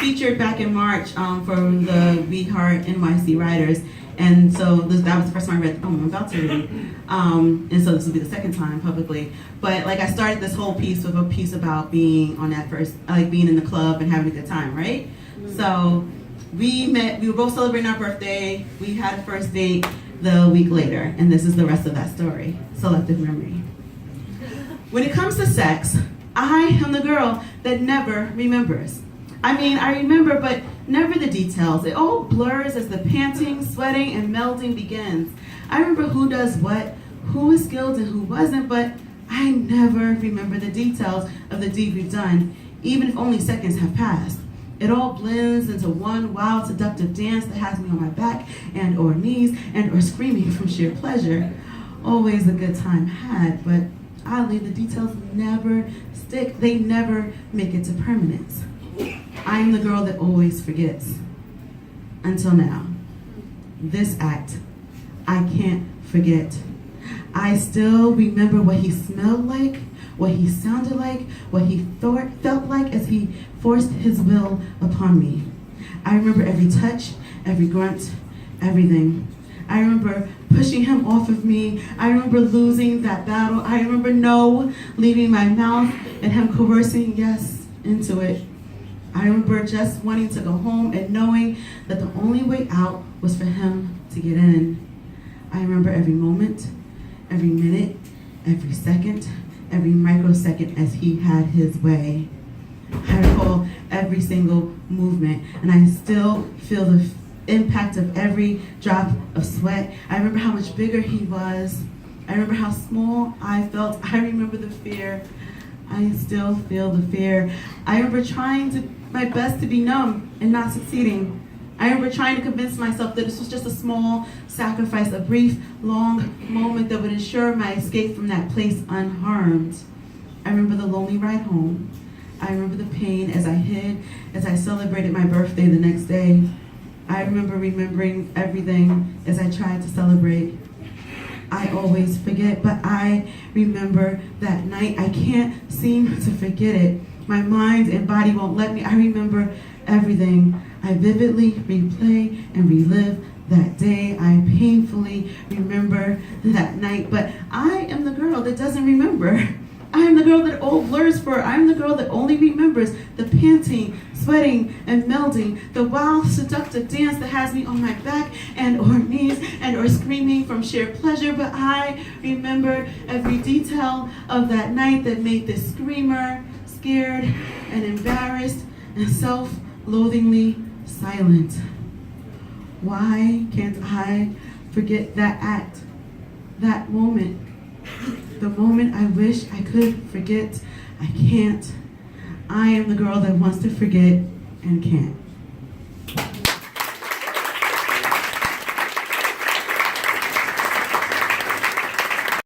featured back in March from the We Heart NYC Writers. And so that was the first time I read the poem I'm about to read. And so this will be the second time publicly. But like I started this whole piece with a piece about being on that first, like being in the club and having a good time, right? So we were both celebrating our birthday. We had a first date the week later. And this is the rest of that story, Selective Memory. When it comes to sex, I am the girl that never remembers. I mean, I remember, but never the details. It all blurs as the panting, sweating, and melding begins. I remember who does what, who was skilled and who wasn't, but I never remember the details of the deed we've done, even if only seconds have passed. It all blends into one wild, seductive dance that has me on my back and or knees and or screaming from sheer pleasure. Always a good time had, but oddly, the details never stick. They never make it to permanence. I'm the girl that always forgets. Until now. This act, I can't forget. I still remember what he smelled like, what he sounded like, what he felt like as he forced his will upon me. I remember every touch, every grunt, everything. I remember pushing him off of me. I remember losing that battle. I remember no leaving my mouth and him coercing yes into it. I remember just wanting to go home and knowing that the only way out was for him to get in. I remember every moment, every minute, every second, every microsecond as he had his way. I recall every single movement, and I still feel the impact of every drop of sweat. I remember how much bigger he was. I remember how small I felt. I remember the fear. I still feel the fear. I remember trying my best to be numb and not succeeding. I remember trying to convince myself that this was just a small sacrifice, a brief, long moment that would ensure my escape from that place unharmed. I remember the lonely ride home. I remember the pain as I hid, as I celebrated my birthday the next day. I remember remembering everything as I tried to celebrate. I always forget, but I remember that night. I can't seem to forget it. My mind and body won't let me. I remember everything. I vividly replay and relive that day. I painfully remember that night, but I am the girl that doesn't remember. I am the girl that all blurs for. I am the girl that only remembers the panting, sweating, and melding, the wild, seductive dance that has me on my back and or knees and or screaming from sheer pleasure. But I remember every detail of that night that made this screamer scared and embarrassed and self-loathingly silent. Why can't I forget that act, that moment? The moment I wish I could forget, I can't. I am the girl that wants to forget and can't.